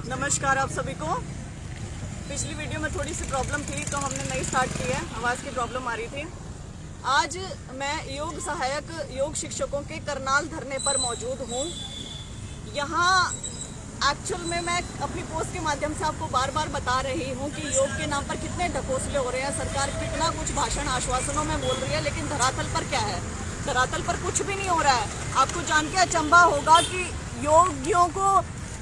नमस्कार आप सभी को। पिछली वीडियो में थोड़ी सी प्रॉब्लम थी तो हमने नई स्टार्ट की है, आवाज़ की प्रॉब्लम आ रही थी। आज मैं योग सहायक योग शिक्षकों के करनाल धरने पर मौजूद हूँ। यहाँ एक्चुअल में मैं अपनी पोस्ट के माध्यम से आपको बार बार बता रही हूँ कि योग के नाम पर कितने ढकोसले हो रहे हैं। सरकार कितना कुछ भाषण आश्वासनों में बोल रही है, लेकिन धरातल पर क्या है? धरातल पर कुछ भी नहीं हो रहा है। आपको जान के अचंभा होगा कि योगियों को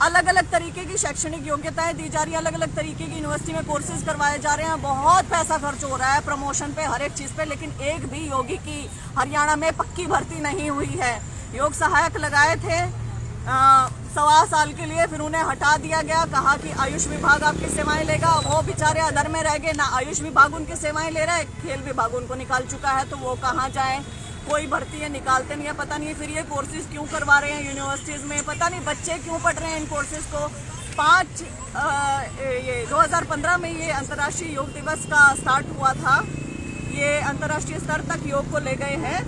अलग अलग तरीके की शैक्षणिक योग्यताएं दी जा रही है, अलग अलग तरीके की यूनिवर्सिटी में कोर्सेज करवाए जा रहे हैं, बहुत पैसा खर्च हो रहा है प्रमोशन पे, हर एक चीज़ पे, लेकिन एक भी योगी की हरियाणा में पक्की भर्ती नहीं हुई है। योग सहायक लगाए थे 1.25 साल के लिए, फिर उन्हें हटा दिया गया। कहा कि आयुष विभाग आपकी सेवाएं लेगा। वो बेचारे अधर में रह गए, ना आयुष विभाग उनकी सेवाएं ले रहा है, खेल विभाग उनको निकाल चुका है, तो वो कहाँ जाए? कोई भर्ती है निकालते नहीं है, पता नहीं फिर ये कोर्सेज क्यों करवा रहे हैं यूनिवर्सिटीज़ में, पता नहीं बच्चे क्यों पढ़ रहे हैं इन कोर्सेज को। 2015 में ये अंतर्राष्ट्रीय योग दिवस का स्टार्ट हुआ था। ये अंतर्राष्ट्रीय स्तर तक योग को ले गए हैं,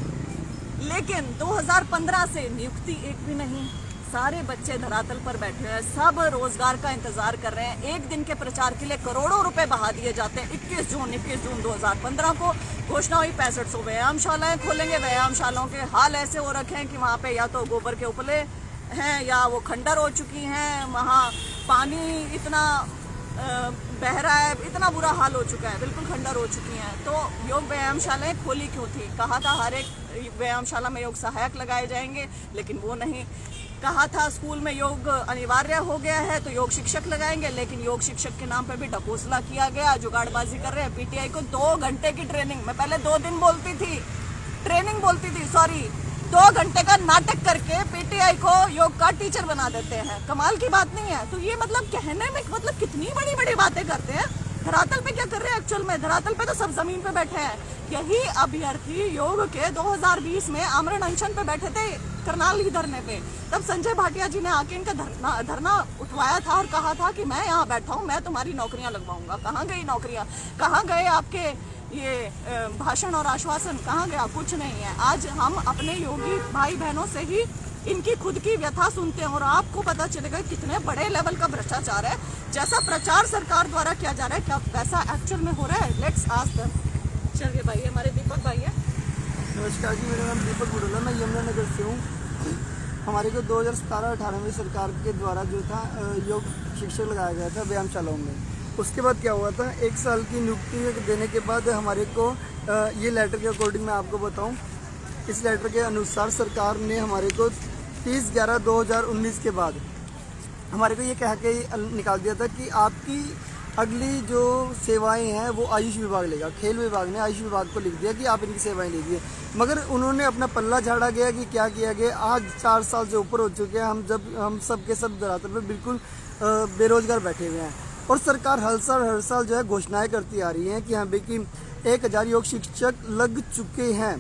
लेकिन 2015 से नियुक्ति एक भी नहीं। सारे बच्चे धरातल पर बैठे हैं, सब रोजगार का इंतजार कर रहे हैं। एक दिन के प्रचार के लिए करोड़ों रुपए बहा दिए जाते हैं। 21 जून 2015 को घोषणा हुई 6500 व्यायामशालाएं खोलेंगे। व्यायामशालाओं के हाल ऐसे हो रखे हैं कि वहाँ पे या तो गोबर के उपले हैं या वो खंडर हो चुकी हैं, वहाँ पानी इतना बह रहा है, इतना बुरा हाल हो चुका है, बिल्कुल खंडर हो चुकी हैं। तो योग व्यायामशालाएं खोली क्यों थी? कहा था हर एक व्यायामशाला में योग सहायक लगाए जाएंगे, लेकिन वो नहीं। कहा था स्कूल में योग अनिवार्य हो गया है तो योग शिक्षक लगाएंगे, लेकिन योग शिक्षक के नाम पे भी ढकोसला किया गया, जुगाड़बाजी कर रहे हैं। पीटीआई को 2 घंटे की ट्रेनिंग, मैं पहले 2 दिन बोलती थी, ट्रेनिंग बोलती थी, सॉरी, 2 घंटे का नाटक करके पीटीआई को योग का टीचर बना देते हैं। कमाल की बात नहीं है? तो ये मतलब कहने में मतलब कितनी बड़ी बड़ी बातें करते हैं। धरातल पे क्या कर रहे हैं एक्चुअल में? धरातल पे तो सब जमीन पे बैठे हैं। यही अभ्यर्थी योग के 2020 में आमरण अनशन पे बैठे थे करनाल ही धरने पे। तब संजय भाटिया जी ने आके इनका धरना उठवाया था और कहा था कि मैं यहाँ बैठा हूँ, मैं तुम्हारी नौकरियां लगवाऊंगा। कहाँ गई नौकरियां? कहाँ गए आपके ये भाषण और आश्वासन? कहाँ गया? कुछ नहीं है। आज हम अपने योगी भाई बहनों से ही इनकी खुद की व्यथा सुनते हैं और आपको पता चलेगा कितने बड़े लेवल का भ्रष्टाचार है। जैसा प्रचार सरकार द्वारा किया जा रहा है, क्या वैसा एक्चुअल में हो रहा है? Let's ask them. चलिए भाई, हमारे दीपक भाई है। नमस्कार जी, मेरा नाम दीपक बुडोला, मैं यमुनानगर से हूँ। हमारे को 2017-18 में सरकार के द्वारा जो था योग शिक्षक लगाया गया था व्यायामशालाओं में। उसके बाद क्या हुआ था, 1 साल की नियुक्ति देने के बाद हमारे को ये लेटर के अकॉर्डिंग मैं आपको बताऊं, इस लेटर के अनुसार सरकार ने हमारे को 30/11/2019 के बाद हमारे को ये कह के निकाल दिया था कि आपकी अगली जो सेवाएं हैं वो आयुष विभाग लेगा। खेल विभाग ने आयुष विभाग को लिख दिया कि आप इनकी सेवाएं लीजिए, मगर उन्होंने अपना पल्ला झाड़ा गया कि क्या किया गया। आज 4 साल से ऊपर हो चुके हैं, हम सब के सब धरातल पर बिल्कुल बेरोजगार बैठे हुए हैं और सरकार हर साल जो है घोषणाएं करती आ रही हैं कि हाँ भाई कि 1000 योग शिक्षक लग चुके हैं।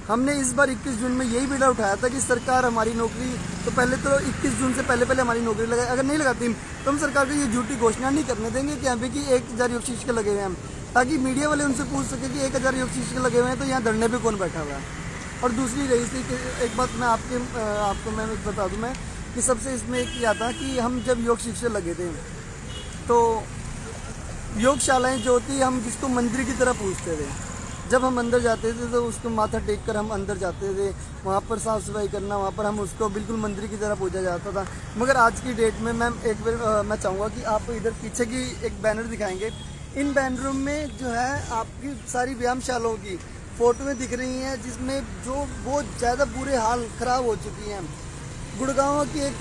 हमने इस बार 21 जून में यही बीड़ा उठाया था कि सरकार हमारी नौकरी, तो पहले तो 21 जून से पहले हमारी नौकरी लगाए। अगर नहीं लगाती तो हम सरकार को ये झूठी घोषणा नहीं करने देंगे कि यहाँ पे कि 1000 योग शिक्षक लगे हुए हैं, ताकि मीडिया वाले उनसे पूछ सके कि 1000 योग शिक्षक लगे हुए हैं तो यहाँ धरने पे कौन बैठा हुआ है। और दूसरी रही थी कि एक बात मैं आपको मैं बता दूँ मैं कि सबसे इसमें किया था कि हम जब योग शिक्षक लगे थे तो योगशालाएँ जो होती हम जिसको मंदिर की तरह पूछते थे। जब हम अंदर जाते थे तो उसको माथा टेक कर हम अंदर जाते थे, वहाँ पर साफ़ सफाई करना, वहाँ पर हम उसको बिल्कुल मंदिर की तरह पूजा जाता था। मगर आज की डेट में मैम एक बार मैं चाहूँगा कि आप इधर पीछे की एक बैनर दिखाएंगे। इन बैनरों में जो है आपकी सारी व्यायामशालाओं की फ़ोटोएँ दिख रही हैं, जिसमें जो बहुत ज़्यादा बुरे हाल ख़राब हो चुकी हैं। गुड़गांव की एक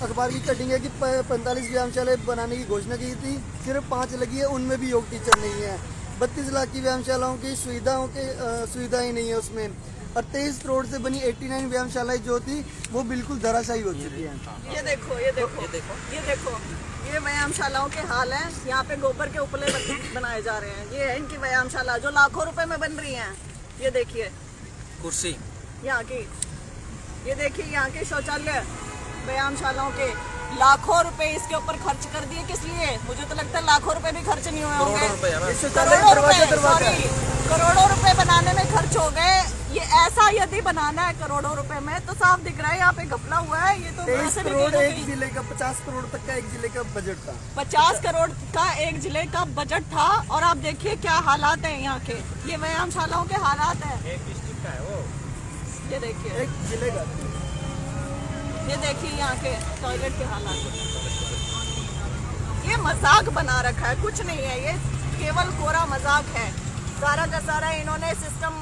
अखबार की कटिंग है कि 45 व्यायामशालाएँ बनाने की घोषणा की थी, सिर्फ 5 लगी है, उनमें भी योग टीचर नहीं है। 32 लाख की व्यायामशालाओं की सुविधाएं नहीं है उसमें, और 23 करोड़ से बनी 89 व्यायामशालाएं जो थी वो बिल्कुल धराशायी हो चुकी हैं। ये देखो ये व्यायामशालाओं के हाल हैं। यहाँ पे गोबर के उपले बनाए जा रहे हैं। ये है इनकी व्यायामशाला जो लाखों रुपए में बन रही हैं। ये देखिए कुर्सी यहाँ की, ये देखिए यहाँ के शौचालय व्यायामशालाओं के लाखों रुपए इसके ऊपर खर्च कर दिए। किस लिए? मुझे तो लगता है लाखों रुपए भी खर्च नहीं हुए होंगे। करोड़ों रुपए बनाने में खर्च हो गए। ये ऐसा यदि बनाना है करोड़ों रुपए में तो साफ दिख रहा है यहाँ पे घपला हुआ है। ये तो 23 ऐसे भी करोड़ कहीं एक जिले का, 50 करोड़ तक का एक जिले का बजट था। 50 करोड़ का एक जिले का बजट था। और आप देखिए क्या हालात है यहाँ के, ये व्यायामशालाओं के हालात है। एक डिस्ट्रिक्ट का है वो। ये देखिए, एक जिले का। ये देखिए यहाँ के टॉयलेट के हालात। ये मजाक बना रखा है, कुछ नहीं है, ये केवल कोरा मजाक है। सारा का सारा इन्होंने सिस्टम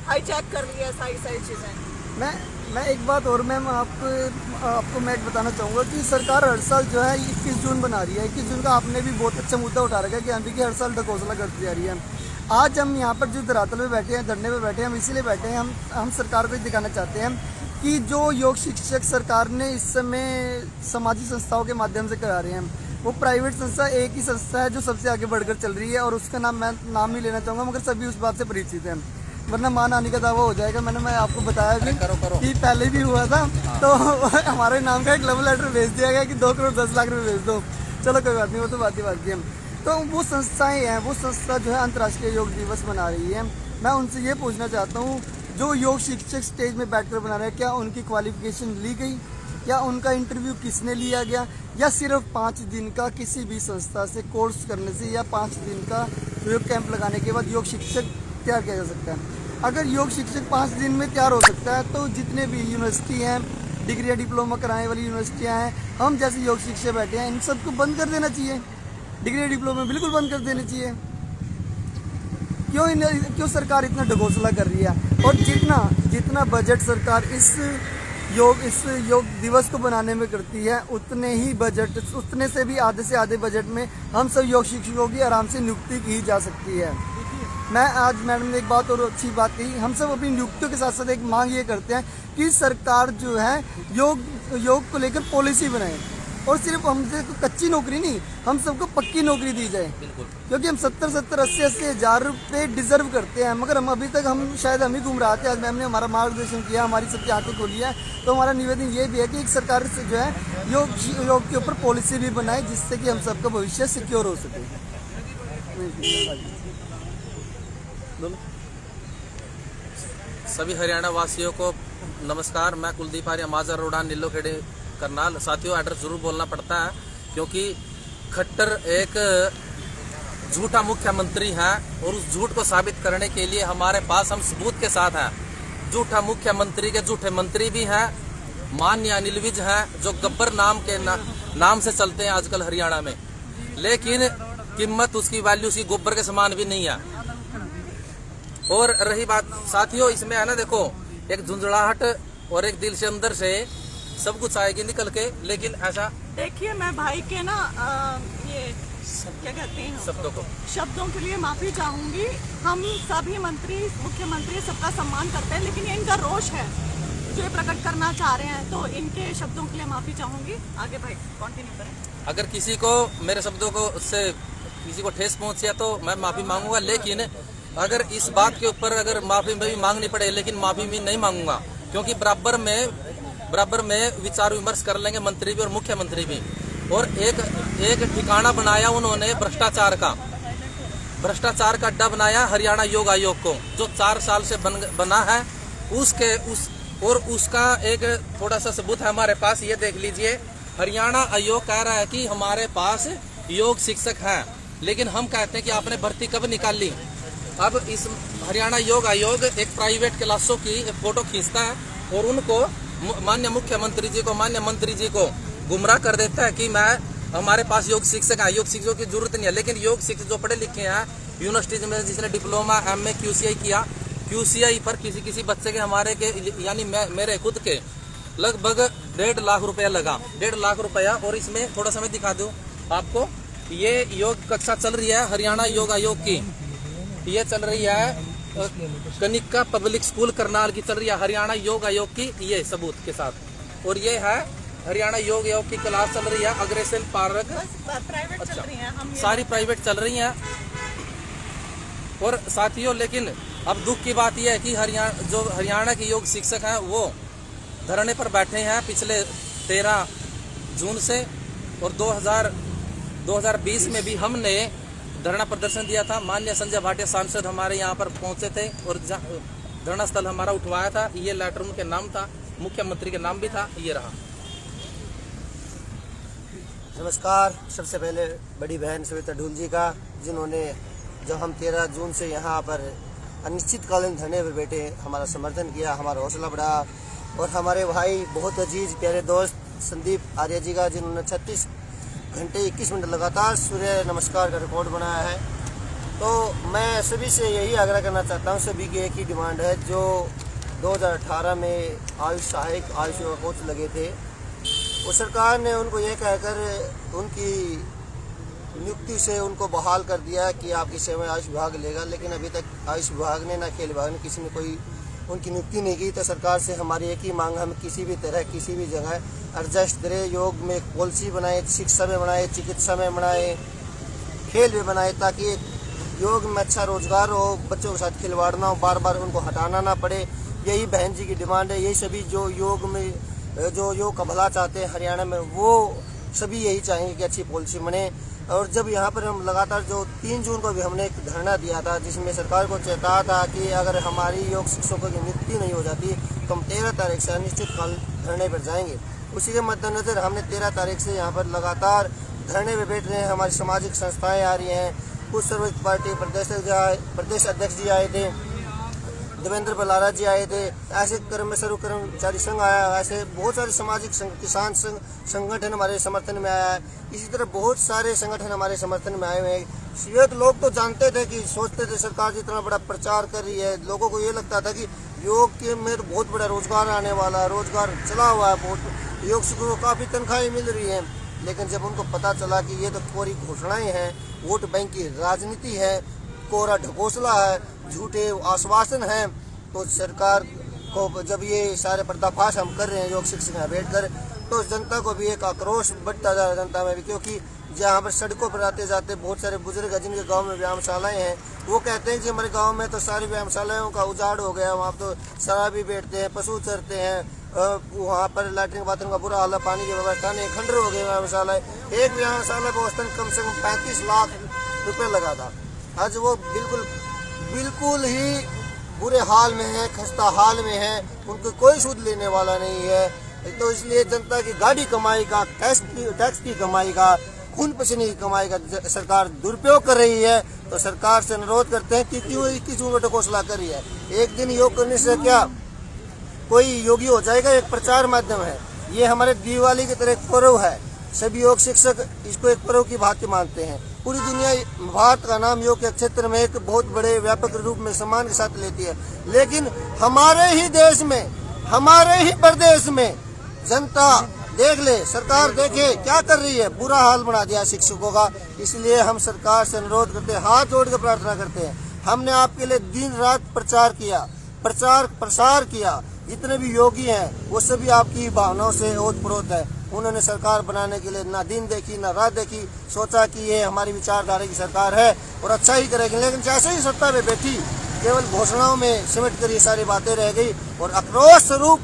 हाईजैक कर लिया, सारी चीजें। मैं एक बात और मैम आपको मैं एक बताना चाहूँगा कि सरकार हर साल जो है 21 जून बना रही है। 21 जून का आपने भी बहुत अच्छा मुद्दा उठा रखा है कि अभी की हर साल ढकोसला करती जा रही है। आज हम यहाँ पर जो धरातल पे बैठे हैं, धरने पे बैठे हैं, हम इसीलिए बैठे हैं, हम सरकार को दिखाना चाहते हैं कि जो योग शिक्षक सरकार ने इस समय सामाजिक संस्थाओं के माध्यम से करा रहे हैं, वो प्राइवेट संस्था एक ही संस्था है जो सबसे आगे बढ़कर चल रही है। और उसका नाम मैं नाम नहीं लेना चाहूँगा, मगर सभी उस बात से परिचित हैं, वरना मान आने का दावा हो जाएगा। मैं आपको बताया भी कि पहले भी हुआ था। तो हमारे नाम का एक लव लेटर भेज दिया गया कि 2 करोड़ 10 लाख रुपए भेज दो। चलो कोई बात नहीं, वो तो बात ही है। तो वो संस्थाएं हैं, वो संस्था जो है अंतर्राष्ट्रीय योग दिवस मना रही है। मैं उनसे ये पूछना चाहता हूँ, जो योग शिक्षक स्टेज में बैठकर बना रहे हैं, क्या उनकी क्वालिफिकेशन ली गई, या उनका इंटरव्यू किसने लिया गया, या सिर्फ 5 दिन का किसी भी संस्था से कोर्स करने से या 5 दिन का योग कैंप लगाने के बाद योग शिक्षक तैयार किया जा सकता है। अगर योग शिक्षक 5 दिन में तैयार हो सकता है तो जितने भी यूनिवर्सिटी हैं, डिग्री या डिप्लोमा कराने वाली यूनिवर्सिटियां हैं, हम जैसे योग शिक्षक बैठे हैं, इन सबको बंद कर देना चाहिए। डिग्री या डिप्लोमा बिल्कुल बंद कर देनी चाहिए। क्यों सरकार इतना ढकोसला कर रही है? और जितना बजट सरकार इस योग दिवस को बनाने में करती है, उतने से भी आधे से आधे बजट में हम सब योग शिक्षकों की आराम से नियुक्ति की जा सकती है। मैं आज मैडम ने एक बात और अच्छी बात कही, हम सब अपनी नियुक्तियों के साथ साथ एक मांग ये करते हैं कि सरकार जो है योग को लेकर पॉलिसी बनाए, और सिर्फ हमसे कच्ची नौकरी नहीं, हम सबको पक्की नौकरी दी जाए। क्योंकि हम 70-70, 80-80 हज़ार रुपये डिजर्व करते हैं, मगर हम अभी तक शायद हम ही घूम रहे थे। आज मैम ने हमारा मार्गदर्शन किया, हमारी सबकी आंखें खोली है। तो हमारा निवेदन ये भी है कि एक सरकार से जो है योग के ऊपर पॉलिसी भी बनाए, जिससे कि हम सबका भविष्य सिक्योर हो सके। सभी हरियाणा वासियों को नमस्कार। मैं कुलदीप आर्य, माजर रोडान, नीलोखेड़े, करनाल। साथियों, एड्रेस जरूर बोलना पड़ता है क्योंकि खट्टर एक झूठा मुख्यमंत्री है, और उस झूठ को साबित करने के लिए हमारे पास हम सबूत के साथ हैं। झूठा मुख्यमंत्री के झूठे मंत्री भी हैं, माननीय अनिल विज हैं, जो गब्बर नाम के नाम से चलते हैं आजकल हरियाणा में, लेकिन कीमत उसकी, वैल्यू उसकी गोबर के समान भी नहीं है। और रही बात साथियों, इसमें है ना, देखो, एक झुंझलाहट और एक दिल से अंदर से सब कुछ आएगी निकल के, लेकिन ऐसा देखिए, मैं भाई के ना ये क्या कहते हैं, शब्दों के लिए माफी चाहूंगी। हम सभी मंत्री, मुख्यमंत्री सबका सम्मान करते हैं, लेकिन ये इनका रोष है जो ये प्रकट करना चाह रहे हैं, तो इनके शब्दों के लिए माफी चाहूंगी। आगे भाई कंटिन्यू करें। अगर किसी को मेरे शब्दों को से किसी को ठेस पहुंची है तो मैं माफी मांगूंगा, लेकिन अगर इस बात के ऊपर अगर माफी भी मांगनी पड़े, लेकिन माफी भी नहीं मांगूंगा, क्योंकि बराबर में विचार विमर्श कर लेंगे मंत्री भी और मुख्यमंत्री भी। और एक ठिकाना बनाया उन्होंने भ्रष्टाचार का अड्डा बनाया हरियाणा योग आयोग को, जो 4 साल से बना है। उसका एक थोड़ा सा सबूत है हमारे पास, ये देख लीजिए। हरियाणा आयोग कह रहा है कि हमारे पास योग शिक्षक हैं, लेकिन हम कहते हैं कि आपने भर्ती कब निकाली। अब इस हरियाणा योग आयोग एक प्राइवेट क्लासों की फोटो खींचता है और उनको माननीय मुख्यमंत्री जी को, माननीय मंत्री जी को गुमराह कर देता है कि हमारे पास योग शिक्षक है, योग शिक्षकों की जरूरत नहीं है। लेकिन योग शिक्षक जो पढ़े लिखे हैं यूनिवर्सिटी में, जिसने डिप्लोमा, MA, QCI किया, QCI पर किसी बच्चे के हमारे के यानी मेरे खुद के लगभग 1.5 लाख रुपया लगा, 1.5 लाख रुपया। और इसमें थोड़ा सा मैं दिखा दूं आपको, ये योग कक्षा चल रही है हरियाणा योग आयोग की, ये चल रही है कनिका पब्लिक स्कूल करनाल की, चल रही है हरियाणा योग आयोग की, ये सबूत के साथ। और ये है हरियाणा योग आयोग की क्लास चल रही है अग्रसेन पार्क। प्राइवेट चल रही हैं, हम सारी प्राइवेट चल रही हैं। और साथियों, लेकिन अब दुख की बात यह है कि हरियाणा के योग शिक्षक हैं वो धरने पर बैठे हैं पिछले 13 जून से। और 2020 में भी हमने धरना प्रदर्शन दिया था। माननीय संजय भाटिया सांसद हमारे यहाँ पर पहुंचे थे और धरना स्थल हमारा उठवाया था। ये लेटर उनके नाम था, मुख्यमंत्री के नाम भी था, ये रहा। नमस्कार। सबसे पहले बड़ी बहन सविता ढूल जी का, जिन्होंने जब हम 13 जून से यहाँ पर अनिश्चितकालीन धरने पर बैठे हमारा समर्थन किया, हमारा हौसला बढ़ाया। और हमारे भाई बहुत अजीज प्यारे दोस्त संदीप आर्य जी का, जिन्होंने 36 घंटे 21 मिनट लगातार सूर्य नमस्कार का रिकॉर्ड बनाया है। तो मैं सभी से यही आग्रह करना चाहता हूँ, सभी की एक ही डिमांड है, जो 2018 में आयुष सहायक आयुष योगा कोच लगे थे, वो सरकार ने उनको ये कहकर उनकी नियुक्ति से उनको बहाल कर दिया कि आपकी सेवाएं आयुष विभाग लेगा। लेकिन अभी तक आयुष विभाग ने, ना खेल विभाग ने, किसी ने कोई उनकी नियुक्ति नहीं की। तो सरकार से हमारी एक ही मांग, हम किसी भी तरह किसी भी जगह एडजस्ट करें, योग में एक पॉलिसी बनाए, शिक्षा में बनाए, चिकित्सा में बनाए, खेल में बनाए, ताकि योग में अच्छा रोजगार हो, बच्चों के साथ खिलवाड़ ना हो, बार बार उनको हटाना ना पड़े। यही बहन जी की डिमांड है। यही सभी जो योग में, जो योग का भला चाहते हैं हरियाणा में, वो सभी यही चाहेंगे कि अच्छी पॉलिसी बने। और जब यहाँ पर हम लगातार जो 3 जून को भी हमने एक धरना दिया था, जिसमें सरकार को चेताया था कि अगर हमारी योग शिक्षकों की नियुक्ति नहीं हो जाती तो हम 13 तारीख से अनिश्चितकाल धरने पर जाएंगे। उसी के मद्देनजर हमने 13 तारीख से यहाँ पर लगातार धरने पर बैठ रहे हैं। हमारी सामाजिक संस्थाएँ आ रही हैं, कुछ सर्वोच्च पार्टी प्रदेश अध्यक्ष जी आए थे, देवेंद्र बलारा जी आए थे, ऐसे कर्मचारी संघ आया, ऐसे बहुत सारे सामाजिक किसान संगठन हमारे समर्थन में आया है। इसी तरह बहुत सारे संगठन हमारे समर्थन में आए हुए हैं। ये तो लोग तो जानते थे कि सोचते थे सरकार जितना बड़ा प्रचार कर रही है, लोगों को ये लगता था कि योग के में तो बहुत बड़ा रोजगार आने वाला है, रोजगार चला हुआ है, बहुत योग शिक्षकों को काफ़ी तनख्वाहें मिल रही हैं। लेकिन जब उनको पता चला कि ये तो कोरी घोषणाएँ हैं, वोट बैंक की राजनीति है, कोरा ढकोसला है, झूठे आश्वासन हैं, तो सरकार को जब ये सारे पर्दाफाश हम कर रहे हैं योग शिक्षक में बैठकर, तो जनता को भी एक आक्रोश बढ़ता जा रहा है जनता में भी। क्योंकि जहाँ पर सड़कों पर आते जाते बहुत सारे बुजुर्ग हैं जिनके गांव में व्यायामशालाएं हैं, वो कहते हैं कि हमारे गांव में तो सारी व्यायामशालाओं का उजाड़ हो गया, वहाँ तो शराबी बैठते हैं, पशु चरते हैं, वहाँ पर लैट्रिन बाथरूम का बुरा हाल है, पानी की व्यवस्था नहीं, खंडर हो गए व्यायामशालाएँ। एक व्यायामशाला को औसतन कम से कम 35 लाख रुपये लगा था। आज वो बिल्कुल ही बुरे हाल में है, खस्ता हाल में है, उनको कोई सूद लेने वाला नहीं है। तो इसलिए जनता की गाड़ी कमाई का, टैक्स की कमाई का, खून पसीने की कमाई का सरकार दुरुपयोग कर रही है। तो सरकार से अनुरोध करते हैं कि क्यों 21 जून को ढकोसला कर रही है। एक दिन योग करने से क्या कोई योगी हो जाएगा? एक प्रचार माध्यम है, ये हमारे दिवाली की तरह एक पर्व है। सभी योग शिक्षक इसको एक पर्व की भांति मानते हैं। पूरी दुनिया भारत का नाम योग के क्षेत्र में एक बहुत बड़े व्यापक रूप में सम्मान के साथ लेती है, लेकिन हमारे ही देश में, हमारे ही प्रदेश में जनता देख ले, सरकार देखे क्या कर रही है, बुरा हाल बना दिया शिक्षकों का। इसलिए हम सरकार से अनुरोध करते हैं, हाथ जोड़ के प्रार्थना करते हैं। हमने आपके लिए दिन रात प्रचार किया, प्रचार प्रसार किया। जितने भी योगी हैं वो सभी आपकी भावनाओं से ओतप्रोत है। उन्होंने सरकार बनाने के लिए ना दिन देखी ना रात देखी, सोचा कि ये हमारी विचारधारा की सरकार है और अच्छा ही करेगी। लेकिन जैसे ही सत्ता में बैठी, केवल घोषणाओं में सिमट कर ये सारी बातें रह गई। और आक्रोश स्वरूप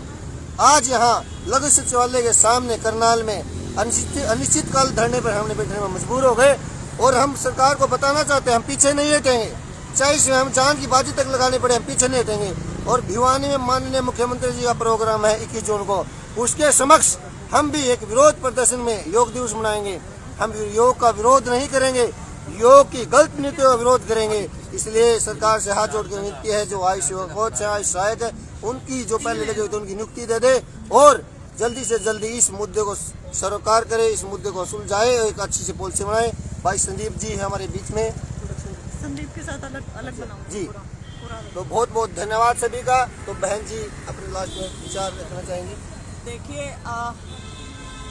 आज यहाँ लघु सचिवालय के सामने करनाल में अनिश्चितकाल धरने पर हमने बैठने में मजबूर हो गए। और हम सरकार को बताना चाहते हैं, हम पीछे नहीं हटेंगे, चाहे इसमें हम जान की बाजी तक लगानी पड़े, हम पीछे नहीं हटेंगे। और भिवानी में माननीय मुख्यमंत्री जी का प्रोग्राम है 21 जून को, उसके समक्ष हम भी एक विरोध प्रदर्शन में योग दिवस मनाएंगे। हम योग का विरोध नहीं करेंगे, योग की गलत नीतियों का विरोध करेंगे। इसलिए सरकार से हाथ जोड़ कर विनती है, जो आयुष योग कोच है, आयुष सहायक है, उनकी जो पहले लगे हुए थे उनकी नियुक्ति दे दे और जल्दी से जल्दी इस मुद्दे को सरोकार करे, इस मुद्दे को सुलझाए, एक अच्छी सी पॉलिसी बनाए। भाई संदीप जी है हमारे बीच में, संदीप के साथ अलग अलग बनाऊं जी। तो बहुत बहुत धन्यवाद सभी का। तो बहन जी अपने लास्ट में विचार रखना चाहेंगी? देखिए,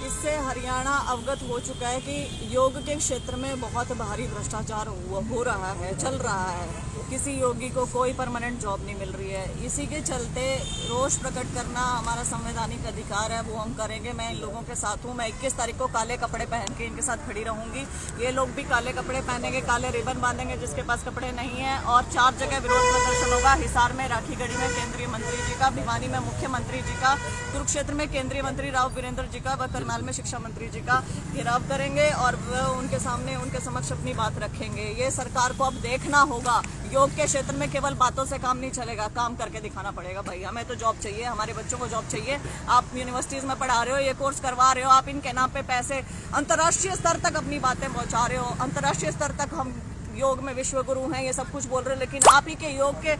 इससे हरियाणा अवगत हो चुका है कि योग के क्षेत्र में बहुत भारी भ्रष्टाचार हो रहा है, चल रहा है। किसी योगी को कोई परमानेंट जॉब नहीं मिल रही है। इसी के चलते रोष प्रकट करना हमारा संवैधानिक अधिकार है, वो हम करेंगे। मैं इन लोगों के साथ हूँ। मैं 21 तारीख को काले कपड़े पहन के इनके साथ खड़ी रहूंगी। ये लोग भी काले कपड़े पहनेंगे, काले रिबन बांधेंगे जिसके पास कपड़े नहीं है। और 4 जगह विरोध प्रदर्शन होगा। हिसार में, राखीगढ़ी में केंद्रीय मंत्री जी का, भिवानी में मुख्यमंत्री जी का, कुरुक्षेत्र में केंद्रीय मंत्री राव वीरेंद्र जी का, व करनाल में शिक्षा मंत्री जी का घेराव करेंगे और उनके सामने उनके समक्ष अपनी बात रखेंगे। ये सरकार को अब देखना होगा, योग के क्षेत्र में केवल बातों से काम नहीं चलेगा, काम करके दिखाना पड़ेगा। भाई हमें तो जॉब चाहिए, हमारे बच्चों को जॉब चाहिए। आप यूनिवर्सिटीज़ में पढ़ा रहे हो, ये कोर्स करवा रहे हो, आप इनके नाम पे पैसे अंतर्राष्ट्रीय स्तर तक अपनी बातें पहुंचा रहे हो। अंतर्राष्ट्रीय स्तर तक हम योग में विश्व गुरु हैं, ये सब कुछ बोल रहे हो, लेकिन आप ही के योग के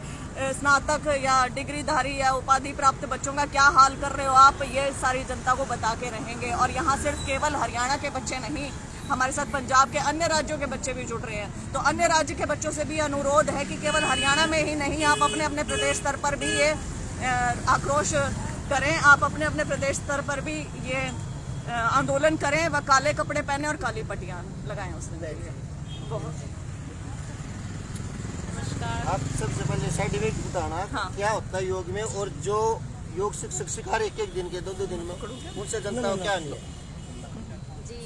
स्नातक या डिग्रीधारी या उपाधि प्राप्त बच्चों का क्या हाल कर रहे हो आप, ये सारी जनता को बता के रहेंगे। और यहाँ सिर्फ केवल हरियाणा के बच्चे नहीं, हमारे साथ पंजाब के अन्य राज्यों के बच्चे भी जुड़ रहे हैं। तो अन्य राज्य के बच्चों से भी अनुरोध है कि केवल हरियाणा में ही नहीं, आप अपने अपने प्रदेश स्तर पर भी ये आक्रोश करें, आप अपने अपने प्रदेश स्तर पर भी ये आंदोलन करें व काले कपड़े पहने और काली पट्टियाँ लगाएं उसने। आप सबसे पहले साइड इफेक्ट बताना। हाँ। क्या होता है योग में, और जो योग शिक्षक सिखा रहे एक दिन के 2-2 दिन में, उनसे जनता को क्या नहीं? जी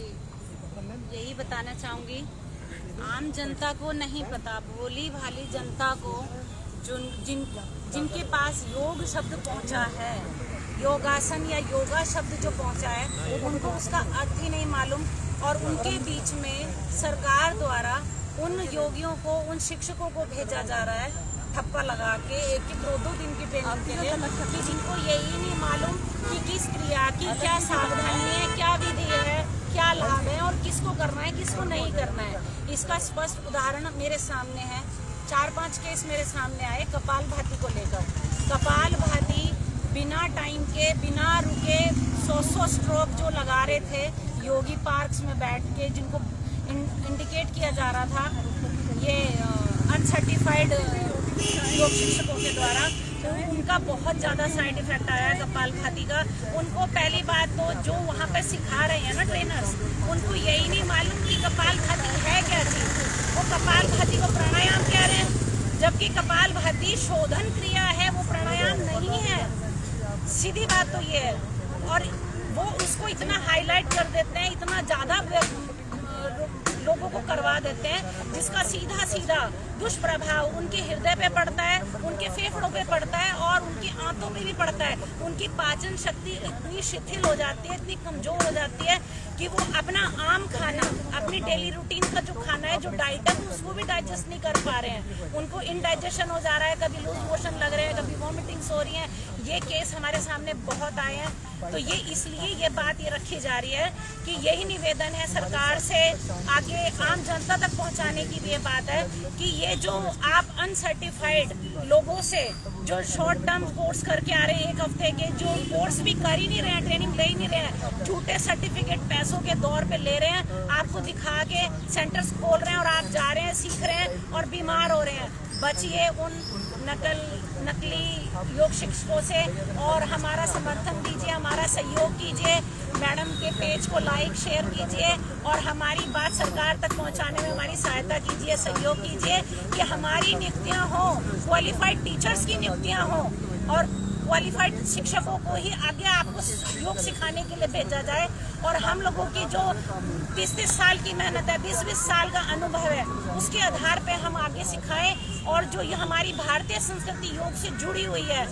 यही बताना चाहूँगी, आम जनता को नहीं पता, भोली भाली जनता को जिनके पास योग शब्द पहुँचा है, योगासन या योगा शब्द जो पहुँचा है, उनको उसका अर्थ ही नहीं मालूम। और उनके बीच में सरकार द्वारा उन योगियों को, उन शिक्षकों को भेजा जा रहा है ठप्पा लगा के 1-2 दिन की ट्रेनिंग के लिए, कि जिनको यही नहीं मालूम कि किस क्रिया की क्या सावधानी है, क्या विधि है, क्या लाभ है और किसको करना है, किसको नहीं करना है। इसका स्पष्ट उदाहरण मेरे सामने है। 4-5 केस मेरे सामने आए कपालभाति को लेकर। कपालभाति बिना टाइम के, बिना रुके 100 स्ट्रोक जो लगा रहे थे योगी पार्क्स में बैठ के, जिनको इंडिकेट किया जा रहा था ये अनसर्टिफाइड योग शिक्षकों के द्वारा, तो उनका बहुत ज़्यादा साइड इफेक्ट आया है कपालभाति का। उनको पहली बात तो जो वहाँ पे सिखा रहे हैं ना ट्रेनर्स, उनको यही नहीं मालूम कि कपालभाति है क्या चीज़। वो कपालभाति को प्राणायाम कह रहे हैं, जबकि कपालभाति शोधन क्रिया है, वो प्राणायाम नहीं है। सीधी बात तो ये है। और वो उसको इतना हाईलाइट कर देते हैं, इतना ज़्यादा लोगों को करवा देते हैं, जिसका सीधा सीधा दुष्प्रभाव उनके हृदय पे पड़ता है, उनके फेफड़ों पे पड़ता है और उनकी आंतों पे भी पड़ता है। उनकी पाचन शक्ति इतनी शिथिल हो जाती है, इतनी कमजोर हो जाती है कि वो अपना आम खाना, अपनी डेली रूटीन का जो खाना है, जो डाइट है, उसको भी डाइजेस्ट नहीं कर पा रहे हैं। उनको इनडाइजेशन हो जा रहा है, कभी लूज मोशन लग रहे हैं, कभी वॉमिटिंग्स हो रही हैं। ये केस हमारे सामने बहुत आए हैं। तो ये इसलिए ये बात ये रखी जा रही है कि यही निवेदन है सरकार से, आगे आम जनता तक पहुंचाने की भी ये बात है कि ये जो आप अनसर्टिफाइड लोगों से जो शॉर्ट टर्म कोर्स करके आ रहे हैं, 1 हफ्ते के, जो कोर्स भी कर ही नहीं रहे हैं, ट्रेनिंग ले ही नहीं रहे हैं, झूठे सर्टिफिकेट पैसों के दौर पे ले रहे हैं, आपको दिखा के सेंटर्स खोल रहे हैं और आप जा रहे हैं, सीख रहे हैं और बीमार हो रहे हैं। बचिए उन नकली योग शिक्षकों से और हमारा समर्थन दीजिए, हमारा सहयोग कीजिए, मैडम के पेज को लाइक शेयर कीजिए और हमारी बात सरकार तक पहुंचाने में हमारी सहायता कीजिए, सहयोग कीजिए कि हमारी नियुक्तियां हो, क्वालिफाइड टीचर्स की नियुक्तियां हो और क्वालिफाइड शिक्षकों को ही आगे आपको योग सिखाने के लिए भेजा जाए। और हम लोगों की जो 30-30 साल की मेहनत है, 20-20 साल का अनुभव है, उसके आधार पे हम आगे सिखाएं। और जो ये हमारी भारतीय संस्कृति योग से जुड़ी हुई है,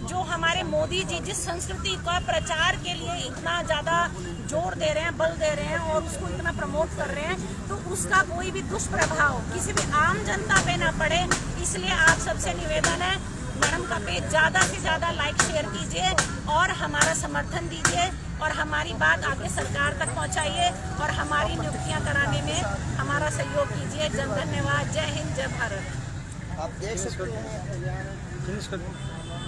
जो हमारे मोदी जी जिस संस्कृति का प्रचार के लिए इतना ज़्यादा जोर दे रहे हैं, बल दे रहे हैं और उसको इतना प्रमोट कर रहे हैं, तो उसका कोई भी दुष्प्रभाव किसी भी आम जनता पे ना पड़े। इसलिए आप सबसे निवेदन है, मैडम का पेज ज़्यादा से ज़्यादा लाइक शेयर कीजिए और हमारा समर्थन दीजिए और हमारी बात आगे सरकार तक पहुंचाइए और हमारी नियुक्तियां कराने में हमारा सहयोग कीजिए। धन्यवाद। जय हिंद, जय भारत। आप देख सकते हैं